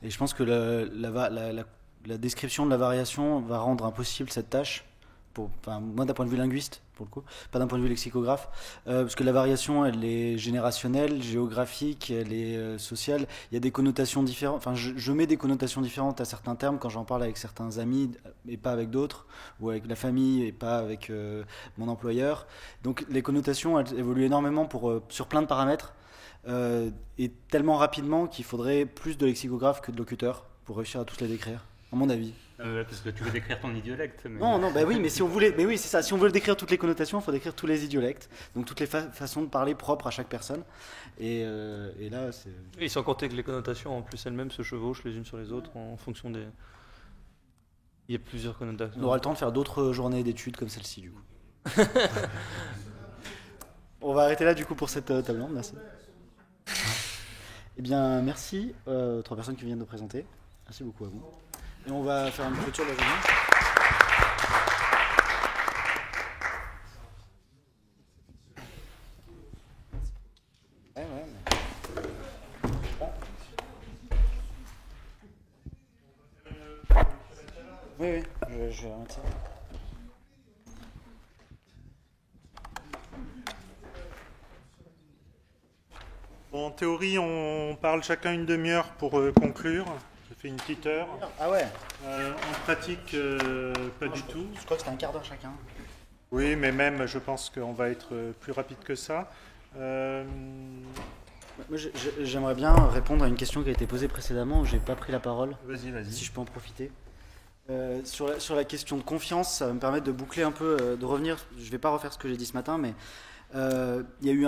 et je pense que la description de la variation va rendre impossible cette tâche, moi d'un point de vue linguiste, pour le coup, pas d'un point de vue lexicographe, parce que la variation, elle est générationnelle, géographique, elle est sociale. Il y a des connotations différentes. Enfin, je mets des connotations différentes à certains termes quand j'en parle avec certains amis et pas avec d'autres, ou avec la famille et pas avec mon employeur. Donc les connotations, elles évoluent énormément sur plein de paramètres, et tellement rapidement qu'il faudrait plus de lexicographes que de locuteurs pour réussir à tous les décrire, à mon avis. Parce que tu veux décrire ton idiolecte. Mais... Non, bah oui, mais si on voulait, c'est ça. Si on veut décrire toutes les connotations, il faut décrire tous les idiolectes, donc toutes les façons de parler propres à chaque personne. Et là, c'est. Et sans compter que les connotations, en plus elles-mêmes, se chevauchent les unes sur les autres en fonction des. Il y a plusieurs connotations. On aura le temps de faire d'autres journées d'études comme celle-ci, du coup. On va arrêter là, du coup, pour cette table ronde. Merci. Eh bien, merci aux 3 personnes qui viennent de présenter. Merci beaucoup à vous. Et on va faire une clôture de la journée. Oui. vais remettre ça. Bon, en théorie, on parle chacun une demi-heure pour conclure. Ça fait une petite heure. Ah ouais. En pratique, pas du tout. Je crois que c'était un quart d'heure chacun. Oui, mais même, je pense qu'on va être plus rapide que ça. Moi, j'aimerais bien répondre à une question qui a été posée précédemment où j'ai pas pris la parole. Vas-y. Si je peux en profiter. Sur la question de confiance, ça va me permettre de boucler un peu, de revenir. Je ne vais pas refaire ce que j'ai dit ce matin, mais il y a eu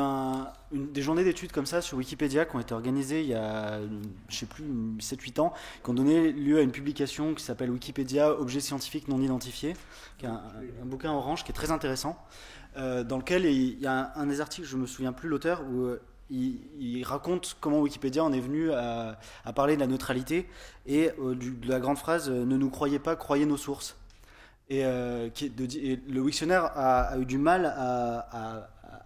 des journées d'études comme ça sur Wikipédia qui ont été organisées il y a, je sais plus, 7-8 ans, qui ont donné lieu à une publication qui s'appelle Wikipédia, objets scientifiques non identifiés, qui est un bouquin orange qui est très intéressant, dans lequel il y a un des articles, je ne me souviens plus l'auteur, où il raconte comment Wikipédia en est venu à parler de la neutralité et de la grande phrase « Ne nous croyez pas, croyez nos sources ». Et le Wiktionnaire a eu du mal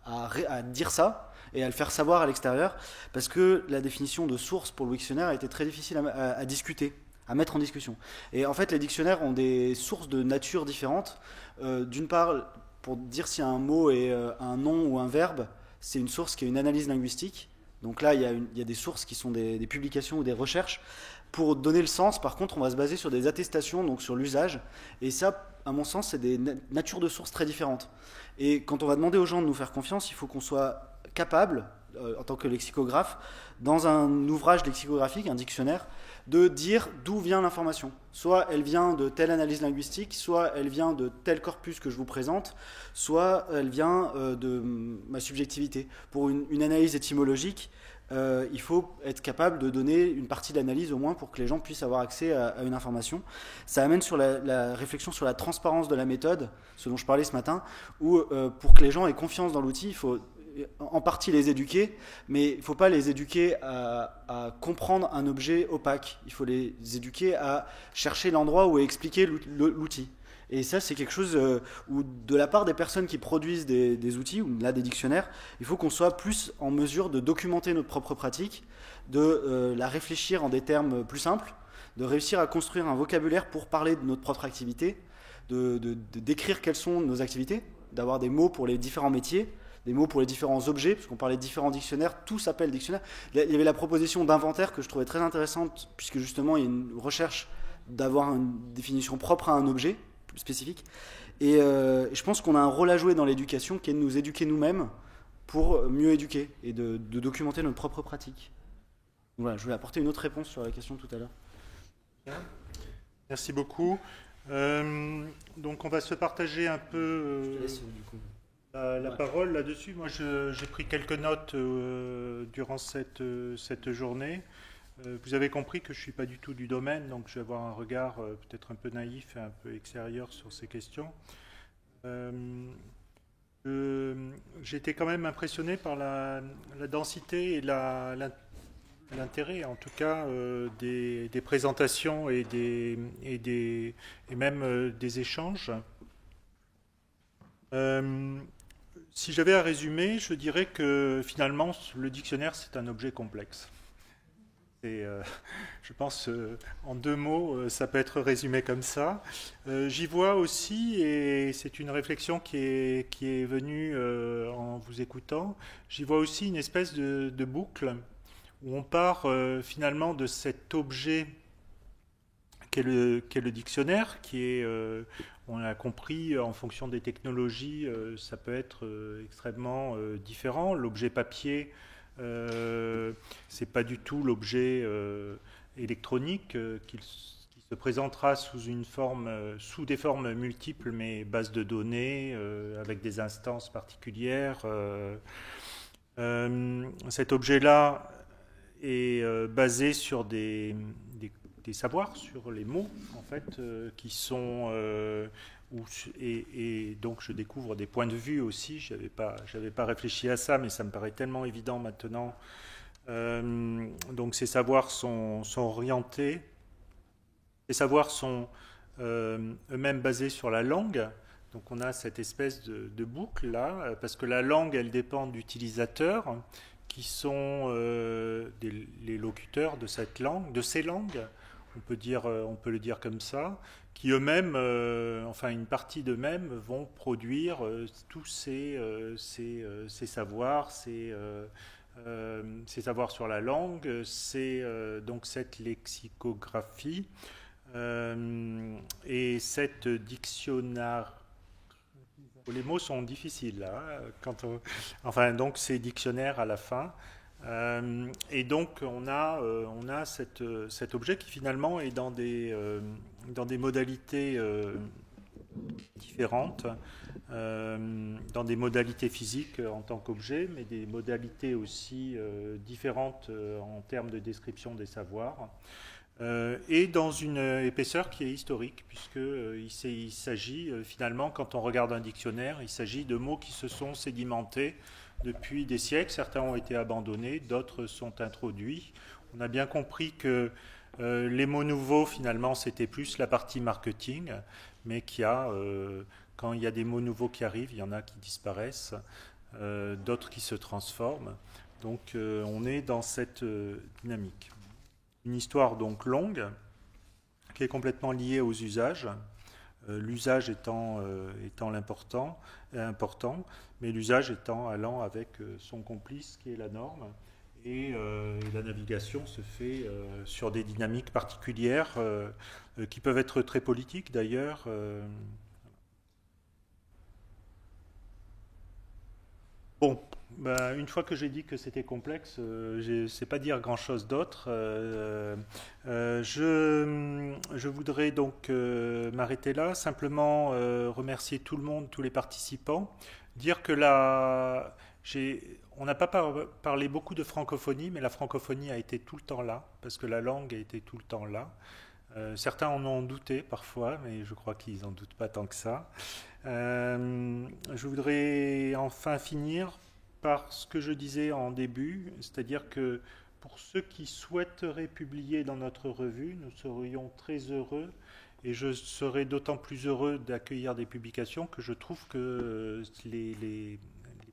à dire ça et à le faire savoir à l'extérieur parce que la définition de source pour le Wiktionnaire a été très difficile à discuter, à mettre en discussion. Et en fait, les dictionnaires ont des sources de nature différentes. D'une part, pour dire si un mot est un nom ou un verbe, c'est une source qui est une analyse linguistique. Donc là, il y a des sources qui sont des publications ou des recherches. Pour donner le sens, par contre, on va se baser sur des attestations, donc sur l'usage. Et ça, à mon sens, c'est des natures de sources très différentes. Et quand on va demander aux gens de nous faire confiance, il faut qu'on soit capable, en tant que lexicographe, dans un ouvrage lexicographique, un dictionnaire, de dire d'où vient l'information. Soit elle vient de telle analyse linguistique, soit elle vient de tel corpus que je vous présente, soit elle vient de ma subjectivité. Pour une analyse étymologique, il faut être capable de donner une partie de l'analyse au moins pour que les gens puissent avoir accès à une information. Ça amène sur la réflexion sur la transparence de la méthode, ce dont je parlais ce matin, où pour que les gens aient confiance dans l'outil, il faut en partie les éduquer, mais il ne faut pas les éduquer à comprendre un objet opaque. Il faut les éduquer à chercher l'endroit où est expliqué l'outil. Et ça, c'est quelque chose où, de la part des personnes qui produisent des outils, ou là des dictionnaires, il faut qu'on soit plus en mesure de documenter notre propre pratique, de la réfléchir en des termes plus simples, de réussir à construire un vocabulaire pour parler de notre propre activité, de décrire quelles sont nos activités, d'avoir des mots pour les différents métiers, des mots pour les différents objets, parce qu'on parlait de différents dictionnaires, tout s'appelle dictionnaire. Il y avait la proposition d'inventaire que je trouvais très intéressante, puisque justement il y a une recherche d'avoir une définition propre à un objet spécifique. Et je pense qu'on a un rôle à jouer dans l'éducation qui est de nous éduquer nous-mêmes pour mieux éduquer et de documenter notre propre pratique. Voilà, je voulais apporter une autre réponse sur la question tout à l'heure. Merci beaucoup. Donc on va se partager un peu la parole là-dessus. Moi j'ai pris quelques notes durant cette journée. Vous avez compris que je ne suis pas du tout du domaine, donc je vais avoir un regard peut-être un peu naïf et un peu extérieur sur ces questions. J'ai été quand même impressionné par la densité et l'intérêt, en tout cas, des présentations et même des échanges. Si j'avais à résumer, je dirais que finalement, le dictionnaire, c'est un objet complexe. Et je pense, en 2 mots, ça peut être résumé comme ça. J'y vois aussi, et c'est une réflexion qui est venue en vous écoutant, j'y vois aussi une espèce de boucle où on part finalement de cet objet qu'est le dictionnaire, qui est, on l'a compris, en fonction des technologies, ça peut être extrêmement différent. L'objet papier, c'est pas du tout l'objet électronique qui se présentera sous des formes multiples, mais base de données avec des instances particulières. Cet objet-là est basé sur des savoirs, sur les mots en fait, qui sont et donc je découvre des points de vue aussi. J'avais pas réfléchi à ça, mais ça me paraît tellement évident maintenant. Donc ces savoirs sont orientés. Ces savoirs sont eux-mêmes basés sur la langue. Donc on a cette espèce de boucle là, parce que la langue, elle dépend d'utilisateurs qui sont les locuteurs de cette langue, de ces langues. On peut le dire comme ça, qui eux-mêmes, enfin une partie d'eux-mêmes, vont produire tous ces savoirs, ces savoirs sur la langue, donc cette lexicographie et cette dictionnaire. Les mots sont difficiles là, enfin donc ces dictionnaires à la fin. Et donc on a cet objet qui finalement est dans des modalités différentes, dans des modalités physiques en tant qu'objet, mais des modalités aussi différentes en termes de description des savoirs, et dans une épaisseur qui est historique, puisqu'il s'agit finalement, quand on regarde un dictionnaire, il s'agit de mots qui se sont sédimentés depuis des siècles. Certains ont été abandonnés, d'autres sont introduits. On a bien compris que les mots nouveaux, finalement, c'était plus la partie marketing, mais quand il y a des mots nouveaux qui arrivent, il y en a qui disparaissent, d'autres qui se transforment. Donc on est dans cette dynamique. Une histoire donc longue, qui est complètement liée aux usages, l'usage étant important, mais l'usage allant avec son complice qui est la norme, et la navigation se fait sur des dynamiques particulières qui peuvent être très politiques d'ailleurs. Bon, une fois que j'ai dit que c'était complexe, je ne sais pas dire grand-chose d'autre. Je voudrais donc m'arrêter là, simplement remercier tout le monde, tous les participants, dire que on n'a pas parlé beaucoup de francophonie, mais la francophonie a été tout le temps là, parce que la langue a été tout le temps là. Certains en ont douté parfois, mais je crois qu'ils n'en doutent pas tant que ça. Je voudrais enfin finir par ce que je disais en début, c'est-à-dire que pour ceux qui souhaiteraient publier dans notre revue, nous serions très heureux, et je serais d'autant plus heureux d'accueillir des publications que je trouve que les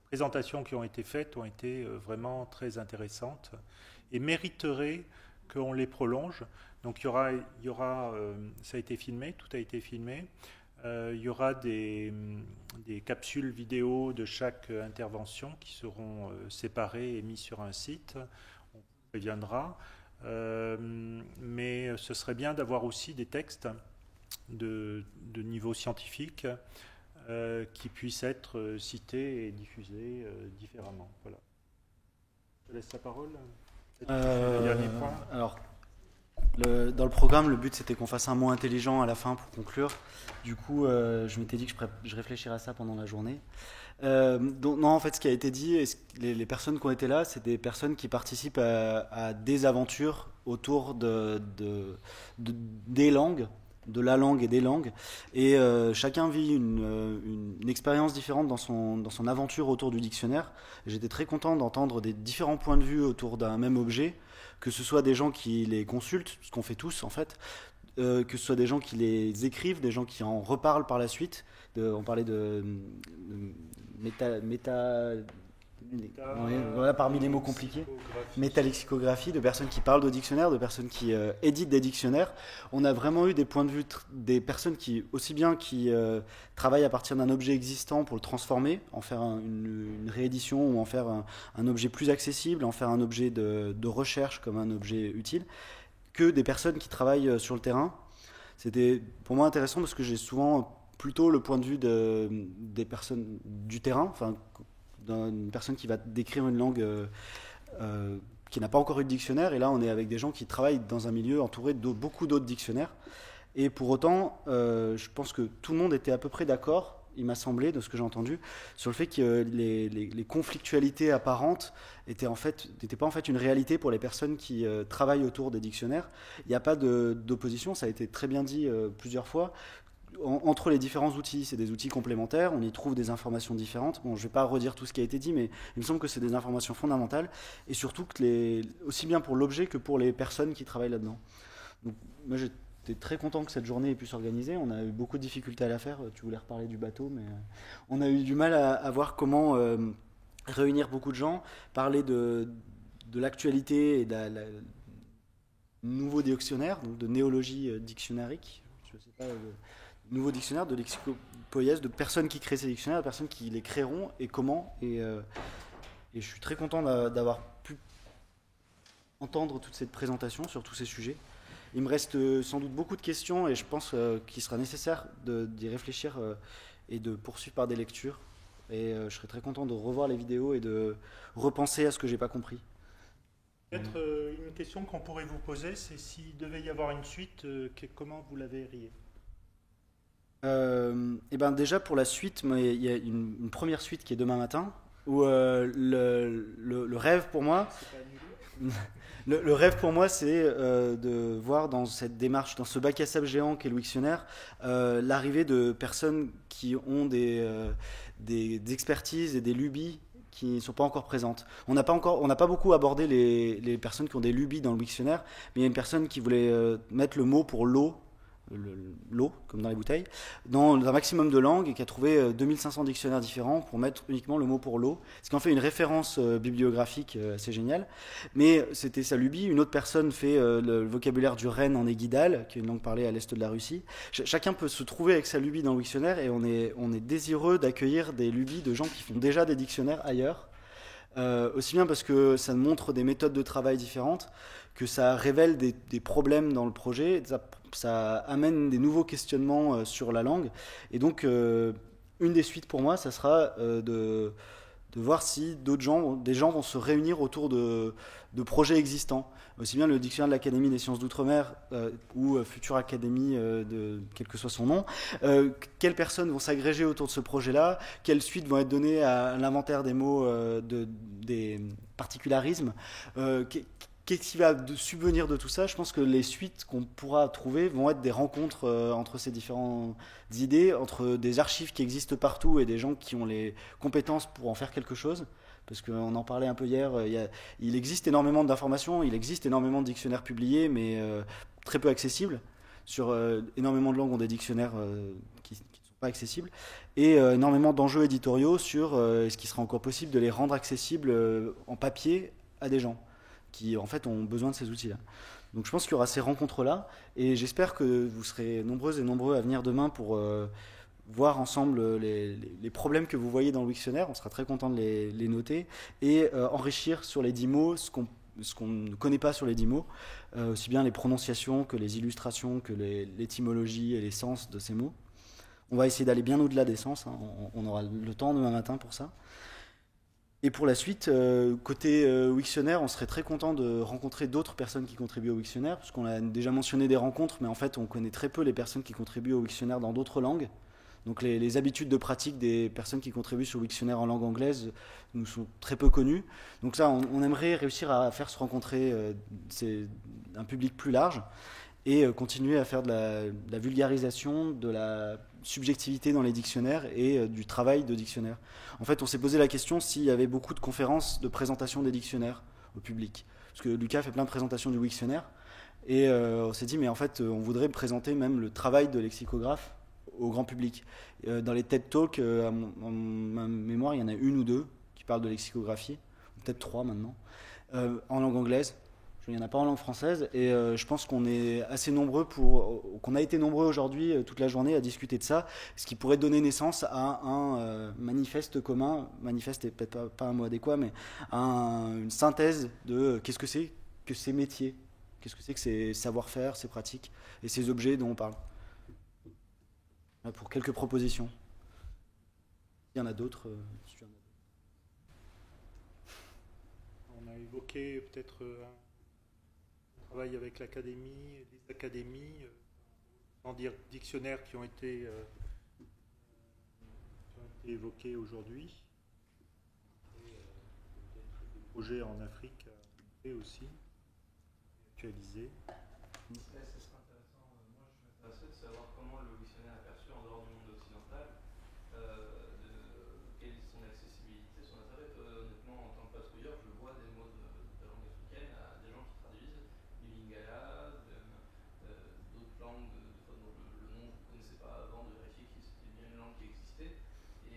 présentations qui ont été faites ont été vraiment très intéressantes et mériteraient qu'on les prolonge. Donc il y aura ça a été filmé, tout a été filmé. Il y aura des capsules vidéo de chaque intervention qui seront séparées et mises sur un site. On préviendra. Mais ce serait bien d'avoir aussi des textes de niveau scientifique qui puissent être cités et diffusés différemment. Voilà. Je te laisse la parole. Le dernier point. Alors, dans le programme, le but c'était qu'on fasse un mot intelligent à la fin pour conclure. Du coup, je m'étais dit que je réfléchirais à ça pendant la journée. Donc, non, en fait, ce qui a été dit, les personnes qui ont été là, c'est des personnes qui participent à des aventures autour des langues, de la langue et des langues. Et chacun vit une expérience différente dans son aventure autour du dictionnaire. J'étais très content d'entendre des différents points de vue autour d'un même objet, que ce soit des gens qui les consultent, ce qu'on fait tous en fait, que ce soit des gens qui les écrivent, des gens qui en reparlent par la suite. On parlait de voilà, parmi les mots compliqués, métalexicographie, de personnes qui parlent de dictionnaires, de personnes qui éditent des dictionnaires. On a vraiment eu des points de vue des personnes qui, aussi bien qui travaillent à partir d'un objet existant pour le transformer, en faire une réédition ou en faire un objet plus accessible, en faire un objet de recherche comme un objet utile, que des personnes qui travaillent sur le terrain. C'était pour moi intéressant parce que j'ai souvent plutôt le point de vue des personnes du terrain, enfin d'une personne qui va décrire une langue qui n'a pas encore eu de dictionnaire, et là on est avec des gens qui travaillent dans un milieu entouré de beaucoup d'autres dictionnaires, et pour autant je pense que tout le monde était à peu près d'accord, il m'a semblé, de ce que j'ai entendu, sur le fait que les conflictualités apparentes n'étaient pas en fait une réalité pour les personnes qui travaillent autour des dictionnaires. Il n'y a pas d'opposition, ça a été très bien dit plusieurs fois. Entre les différents outils, c'est des outils complémentaires, on y trouve des informations différentes. Bon, je ne vais pas redire tout ce qui a été dit, mais il me semble que c'est des informations fondamentales, et surtout que aussi bien pour l'objet que pour les personnes qui travaillent là-dedans. Donc, moi, j'étais très content que cette journée ait pu s'organiser. On a eu beaucoup de difficultés à la faire. Tu voulais reparler du bateau, mais on a eu du mal à voir comment réunir beaucoup de gens, parler de l'actualité et de nouveau dictionnaire, donc de néologie dictionnarique. je sais pas, de nouveaux dictionnaires, de lexicopoïèse, de personnes qui créent ces dictionnaires, de personnes qui les créeront et comment. Et je suis très content d'avoir pu entendre toute cette présentation sur tous ces sujets. Il me reste sans doute beaucoup de questions et je pense qu'il sera nécessaire d'y réfléchir et de poursuivre par des lectures. Et je serais très content de revoir les vidéos et de repenser à ce que j'ai pas compris. Peut-être une question qu'on pourrait vous poser, c'est s'il devait y avoir une suite, comment vous la verriez? Et ben déjà pour la suite, il y a une première suite qui est demain matin, où le rêve pour moi, le rêve pour moi, c'est de voir dans cette démarche, dans ce bac à sable géant qu'est le Wiktionnaire, l'arrivée de personnes qui ont des expertises et des lubies qui ne sont pas encore présentes. On n'a pas beaucoup abordé les personnes qui ont des lubies dans le Wiktionnaire, mais il y a une personne qui voulait mettre le mot pour l'eau, l'eau, comme dans les bouteilles, dans un maximum de langues et qui a trouvé 2500 dictionnaires différents pour mettre uniquement le mot pour l'eau, ce qui en fait une référence bibliographique assez géniale. Mais c'était sa lubie. Une autre personne fait le vocabulaire du renne en éguidal, qui est une langue parlée à l'est de la Russie. Chacun peut se trouver avec sa lubie dans le Wiktionnaire et on est désireux d'accueillir des lubies de gens qui font déjà des dictionnaires ailleurs. Aussi bien parce que ça montre des méthodes de travail différentes, que ça révèle des problèmes dans le projet, ça amène des nouveaux questionnements sur la langue. Et donc, une des suites pour moi, ça sera de voir si des gens vont se réunir autour de projets existants. Aussi bien le dictionnaire de l'Académie des sciences d'outre-mer ou Future Académie, quel que soit son nom, quelles personnes vont s'agréger autour de ce projet-là, quelles suites vont être données à l'inventaire des mots, des particularismes, qu'est-ce qui va subvenir de tout ça? Je pense que les suites qu'on pourra trouver vont être des rencontres entre ces différentes idées, entre des archives qui existent partout et des gens qui ont les compétences pour en faire quelque chose. Parce qu'on en parlait un peu hier, il existe énormément d'informations, il existe énormément de dictionnaires publiés, mais très peu accessibles. Sur énormément de langues ont des dictionnaires qui ne sont pas accessibles. Et énormément d'enjeux éditoriaux sur est-ce qu'il sera encore possible de les rendre accessibles en papier à des gens qui en fait ont besoin de ces outils-là. Donc je pense qu'il y aura ces rencontres-là, et j'espère que vous serez nombreuses et nombreux à venir demain pour voir ensemble les problèmes que vous voyez dans le Wiktionnaire. On sera très content de les noter, et enrichir sur les 10 mots ce qu'on ne connaît pas sur les 10 mots, aussi bien les prononciations que les illustrations, que l'étymologie et les sens de ces mots. On va essayer d'aller bien au-delà des sens, hein. On aura le temps demain matin pour ça. Et pour la suite, côté Wiktionnaire, on serait très content de rencontrer d'autres personnes qui contribuent au Wiktionnaire, parce qu'on a déjà mentionné des rencontres, mais en fait on connaît très peu les personnes qui contribuent au Wiktionnaire dans d'autres langues. Donc les habitudes de pratique des personnes qui contribuent sur le Wiktionnaire en langue anglaise nous sont très peu connues. Donc ça, on aimerait réussir à faire se rencontrer un public plus large, et continuer à faire de la vulgarisation, de la subjectivité dans les dictionnaires et du travail de dictionnaire. En fait, on s'est posé la question s'il y avait beaucoup de conférences de présentation des dictionnaires au public. Parce que Lucas fait plein de présentations du Wiktionnaire, et on s'est dit, mais en fait, on voudrait présenter même le travail de lexicographe au grand public. Dans les TED Talks, à ma mémoire, il y en a une ou deux qui parlent de lexicographie, peut-être 3 maintenant, en langue anglaise. Il n'y en a pas en langue française, et je pense qu'on est assez nombreux qu'on a été nombreux aujourd'hui toute la journée à discuter de ça, ce qui pourrait donner naissance à un manifeste commun. Manifeste n'est peut-être pas un mot adéquat, mais une synthèse de qu'est-ce que c'est que ces métiers, qu'est-ce que c'est que ces savoir-faire, ces pratiques et ces objets dont on parle. Voilà pour quelques propositions. Il y en a d'autres. On a évoqué peut-être travail avec l'académie, les académies, sans dire dictionnaires qui ont été évoqués aujourd'hui. Et peut-être des projets en Afrique et aussi actualisés. Ce serait intéressant, moi je m'intéressais de savoir comment le Wiktionnaire est perçu en dehors du monde occidental, quelle est son accessibilité sur Internet. Honnêtement, en tant que patrouilleur, je vois des mots de langue africaine à des gens qui traduisent du lingala, d'autres langues dont le nom vous ne connaissez pas avant de vérifier que c'était bien une langue qui existait.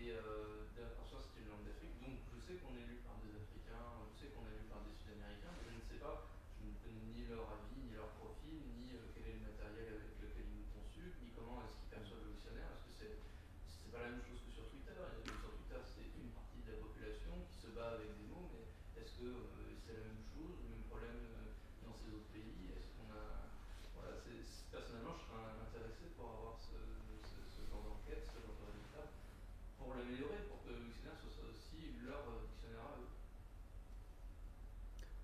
Et en soi, c'était une langue d'Afrique. Donc je sais qu'on est lu par des Africains, je sais qu'on est lu par des Sud-Américains, mais je ne sais pas, je ne connais ni leur avis, ni leur profil, ni quel est le matériel avec lequel ils nous consultent. dessus, puis comment est-ce qu'ils perçoivent le dictionnaire. Est-ce que c'est pas la même chose que sur Twitter? Sur Twitter, c'est une partie de la population qui se bat avec des mots, mais est-ce que c'est la même chose, le même problème dans ces autres pays? Est-ce qu'on a... Voilà, personnellement, je serais intéressé pour avoir ce genre d'enquête, ce genre de résultat, pour l'améliorer, pour que le dictionnaire soit aussi leur dictionnaire à eux.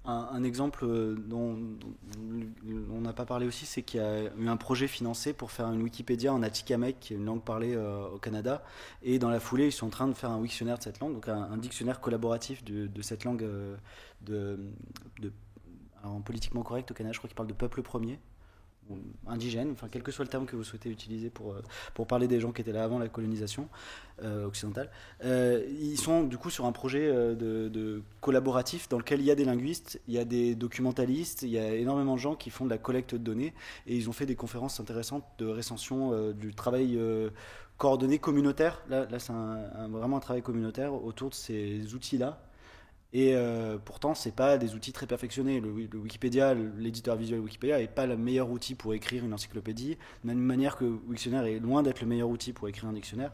Un exemple dont on n'a pas parlé aussi, c'est qu'il y a eu un projet financé pour faire une Wikipédia en Atikamekw, qui est une langue parlée au Canada, et dans la foulée, ils sont en train de faire un Wiktionnaire de cette langue, donc un dictionnaire collaboratif de cette langue alors, politiquement correct au Canada, je crois qu'ils parlent de peuple premier, ou indigène, enfin quel que soit le terme que vous souhaitez utiliser pour parler des gens qui étaient là avant la colonisation occidentale. Ils sont du coup sur un projet de collaboratif dans lequel il y a des linguistes, il y a des documentalistes, il y a énormément de gens qui font de la collecte de données, et ils ont fait des conférences intéressantes de recension du travail coordonné communautaire. Là c'est vraiment un travail communautaire autour de ces outils-là. Et pourtant, c'est pas des outils très perfectionnés. Le Wikipédia, l'éditeur visuel Wikipédia, n'est pas le meilleur outil pour écrire une encyclopédie, de la même manière que Wiktionnaire est loin d'être le meilleur outil pour écrire un dictionnaire.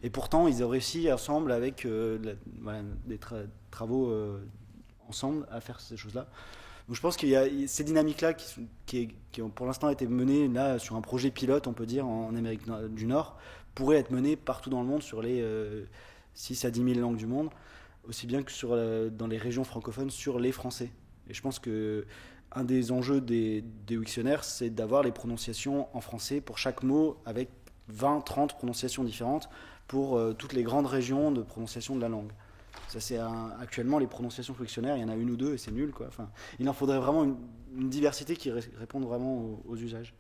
Et pourtant, ils ont réussi ensemble, avec des travaux ensemble, à faire ces choses-là. Donc je pense qu'il y a ces dynamiques-là qui ont pour l'instant été menées là, sur un projet pilote, on peut dire, en Amérique du Nord, pourraient être menées partout dans le monde, sur les 6 à 10 000 langues du monde, aussi bien que dans les régions francophones sur les Français. Et je pense qu'un des enjeux des Wiktionnaires, c'est d'avoir les prononciations en français pour chaque mot, avec 20, 30 prononciations différentes pour toutes les grandes régions de prononciation de la langue. Ça, c'est actuellement, les prononciations Wiktionnaire, il y en a une ou deux et c'est nul, quoi. Enfin, il en faudrait vraiment une diversité qui réponde vraiment aux usages.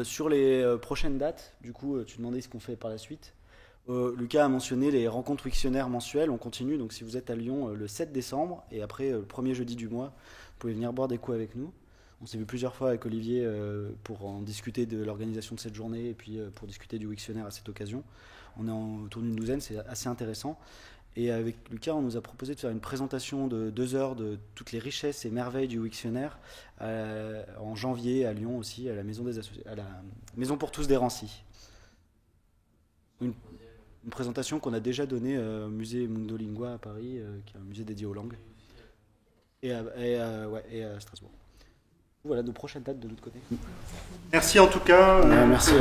Sur les prochaines dates, du coup, tu demandais ce qu'on fait par la suite. Lucas a mentionné les rencontres Wiktionnaire mensuelles, on continue, donc si vous êtes à Lyon le 7 décembre, et après le premier jeudi du mois, vous pouvez venir boire des coups avec nous. On s'est vu plusieurs fois avec Olivier pour en discuter de l'organisation de cette journée, et puis pour discuter du Wiktionnaire à cette occasion. On est autour d'une douzaine, c'est assez intéressant. Et avec Lucas, on nous a proposé de faire une présentation de 2 heures de toutes les richesses et merveilles du Wiktionnaire en janvier à Lyon aussi, à la Maison à la Maison pour tous d'Hérency. Une présentation qu'on a déjà donnée au musée Mundo Lingua à Paris, qui est un musée dédié aux langues, et à Strasbourg. Voilà nos prochaines dates de l'autre côté. Merci en tout cas. Merci.